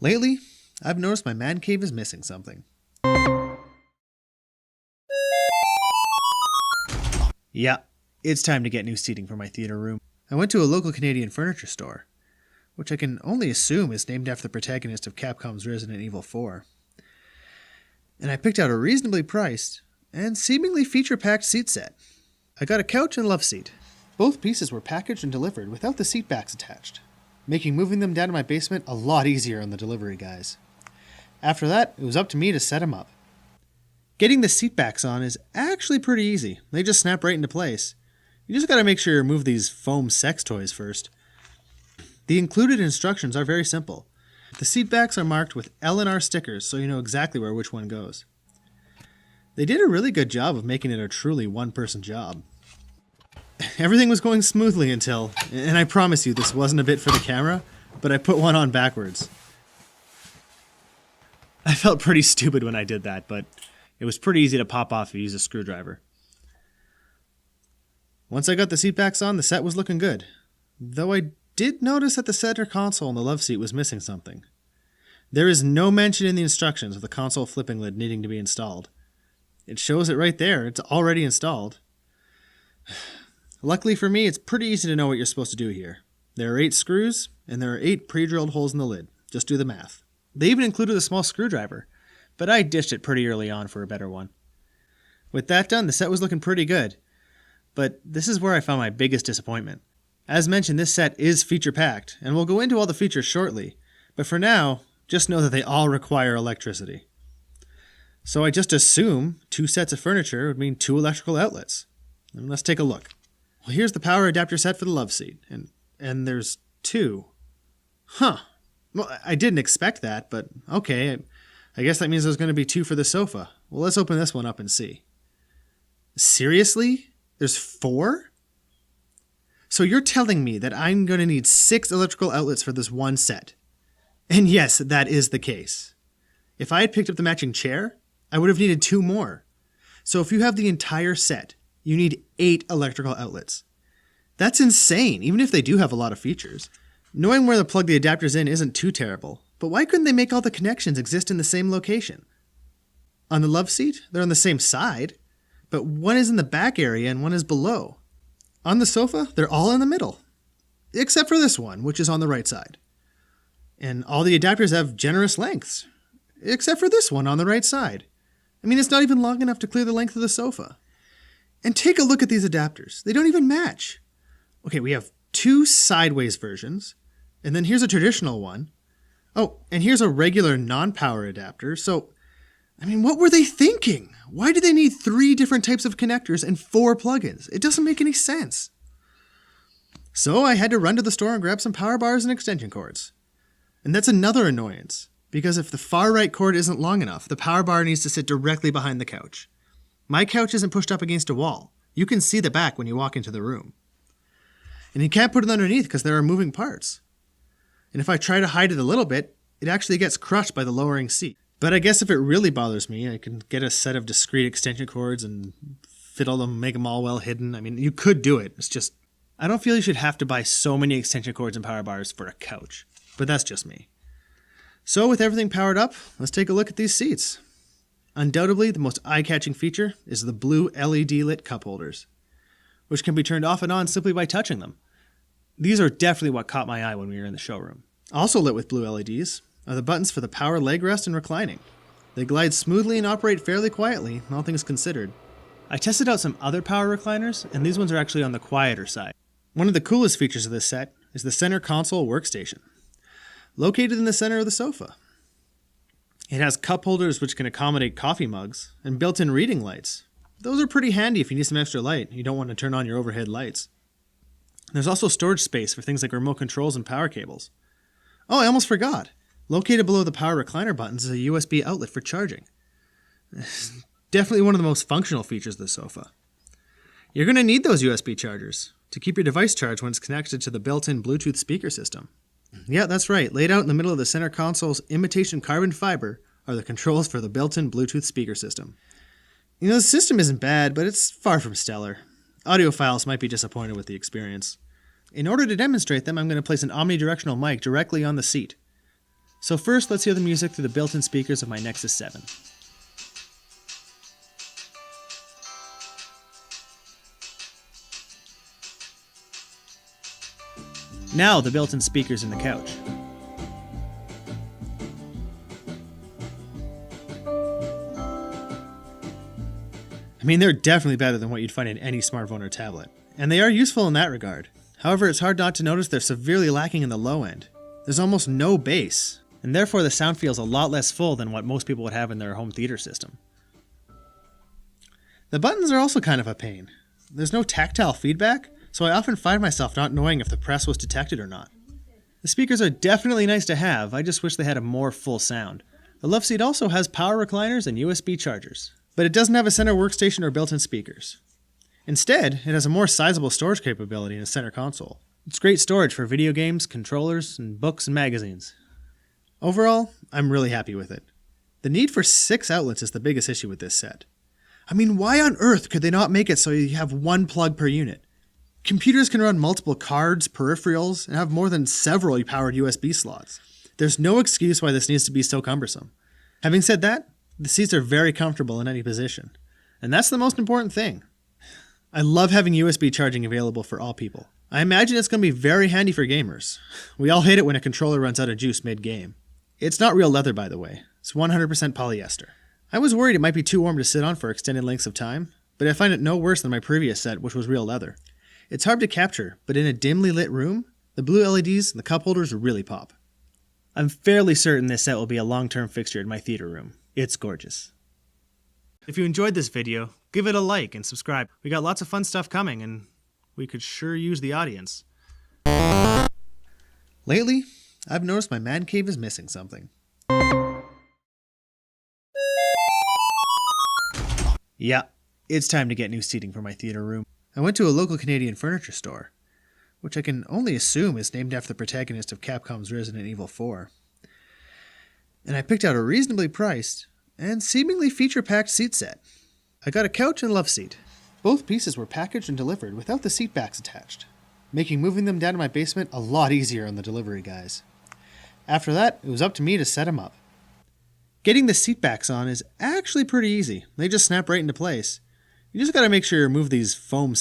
Lately, I've noticed my man cave is missing something. Yeah, it's time to get new seating for my theater room. I went to a local Canadian furniture store, which I can only assume is named after the protagonist of Capcom's Resident Evil 4. And I picked out a reasonably priced and seemingly feature-packed seat set. I got a couch and love seat. Both pieces were packaged and delivered without the seat backs attached, making moving them down to my basement a lot easier on the delivery guys. After that, it was up to me to set them up. Getting the seat backs on is actually pretty easy. They just snap right into place. You just gotta make sure you remove these foam sex toys first. The included instructions are very simple. The seat backs are marked with L and R stickers so you know exactly where which one goes. They did a really good job of making it a truly one-person job. Everything was going smoothly until, and I promise you this wasn't a bit for the camera, but I put one on backwards. I felt pretty stupid when I did that, but it was pretty easy to pop off if you use a screwdriver. Once I got the seat backs on, the set was looking good. Though I did notice that the center console in the love seat was missing something. There is no mention in the instructions of the console flipping lid needing to be installed. It shows it right there. It's already installed. Luckily for me, it's pretty easy to know what you're supposed to do here. There are 8 screws, and there are 8 pre-drilled holes in the lid. Just do the math. They even included a small screwdriver, but I ditched it pretty early on for a better one. With that done, the set was looking pretty good. But this is where I found my biggest disappointment. As mentioned, this set is feature-packed, and we'll go into all the features shortly. But for now, just know that they all require electricity. So I just assume 2 sets of furniture would mean 2 electrical outlets. And let's take a look. Well, here's the power adapter set for the love seat, and there's 2. Huh. Well, I didn't expect that, but okay. I guess that means there's going to be 2 for the sofa. Well, let's open this one up and see. Seriously? There's 4? So you're telling me that I'm going to need 6 electrical outlets for this one set. And yes, that is the case. If I had picked up the matching chair, I would have needed 2 more. So if you have the entire set, you need 8 electrical outlets. That's insane, even if they do have a lot of features. Knowing where to plug the adapters in isn't too terrible, but why couldn't they make all the connections exist in the same location? On the love seat, they're on the same side, but one is in the back area and one is below. On the sofa, they're all in the middle, except for this one, which is on the right side. And all the adapters have generous lengths, except for this one on the right side. I mean, it's not even long enough to clear the length of the sofa. And take a look at these adapters. They don't even match. Okay, we have 2 sideways versions, and then here's a traditional one. Oh, and here's a regular non-power adapter. So, I mean, what were they thinking? Why do they need 3 different types of connectors and 4 plugins? It doesn't make any sense. So I had to run to the store and grab some power bars and extension cords. And that's another annoyance, because if the far right cord isn't long enough, the power bar needs to sit directly behind the couch. My couch isn't pushed up against a wall. You can see the back when you walk into the room. And you can't put it underneath because there are moving parts. And if I try to hide it a little bit, it actually gets crushed by the lowering seat. But I guess if it really bothers me, I can get a set of discrete extension cords and fiddle them, make them all well hidden. I mean, you could do it. It's just, I don't feel you should have to buy so many extension cords and power bars for a couch. But that's just me. So with everything powered up, let's take a look at these seats. Undoubtedly, the most eye-catching feature is the blue LED lit cup holders, which can be turned off and on simply by touching them. These are definitely what caught my eye when we were in the showroom. Also lit with blue LEDs are the buttons for the power leg rest and reclining. They glide smoothly and operate fairly quietly, all things considered. I tested out some other power recliners, and these ones are actually on the quieter side. One of the coolest features of this set is the center console workstation, located in the center of the sofa. It has cup holders which can accommodate coffee mugs, and built-in reading lights. Those are pretty handy if you need some extra light and you don't want to turn on your overhead lights. There's also storage space for things like remote controls and power cables. Oh, I almost forgot. Located below the power recliner buttons is a USB outlet for charging. Definitely one of the most functional features of the sofa. You're going to need those USB chargers to keep your device charged when it's connected to the built-in Bluetooth speaker system. Yeah, that's right. Laid out in the middle of the center console's imitation carbon fiber are the controls for the built-in Bluetooth speaker system. You know, the system isn't bad, but it's far from stellar. Audiophiles might be disappointed with the experience. In order to demonstrate them, I'm going to place an omnidirectional mic directly on the seat. So first, let's hear the music through the built-in speakers of my Nexus 7. Now the built-in speakers in the couch. I mean, they're definitely better than what you'd find in any smartphone or tablet. And they are useful in that regard. However, it's hard not to notice they're severely lacking in the low end. There's almost no bass, and therefore the sound feels a lot less full than what most people would have in their home theater system. The buttons are also kind of a pain. There's no tactile feedback, so I often find myself not knowing if the press was detected or not. The speakers are definitely nice to have, I just wish they had a more full sound. The love seat also has power recliners and USB chargers, but it doesn't have a center workstation or built-in speakers. Instead, it has a more sizable storage capability in the center console. It's great storage for video games, controllers, and books and magazines. Overall, I'm really happy with it. The need for 6 outlets is the biggest issue with this set. I mean, why on earth could they not make it so you have one plug per unit? Computers can run multiple cards, peripherals, and have more than several powered USB slots. There's no excuse why this needs to be so cumbersome. Having said that, the seats are very comfortable in any position. And that's the most important thing. I love having USB charging available for all people. I imagine it's going to be very handy for gamers. We all hate it when a controller runs out of juice mid-game. It's not real leather, by the way. It's 100% polyester. I was worried it might be too warm to sit on for extended lengths of time, but I find it no worse than my previous set, which was real leather. It's hard to capture, but in a dimly lit room, the blue LEDs and the cup holders really pop. I'm fairly certain this set will be a long-term fixture in my theater room. It's gorgeous. If you enjoyed this video, give it a like and subscribe. We got lots of fun stuff coming, and we could sure use the audience. Lately, I've noticed my man cave is missing something. Yeah, it's time to get new seating for my theater room. I went to a local Canadian furniture store, which I can only assume is named after the protagonist of Capcom's Resident Evil 4. And I picked out a reasonably priced and seemingly feature-packed seat set. I got a couch and love seat. Both pieces were packaged and delivered without the seat backs attached, making moving them down to my basement a lot easier on the delivery guys. After that, it was up to me to set them up. Getting the seat backs on is actually pretty easy. They just snap right into place. You just gotta make sure you remove these foam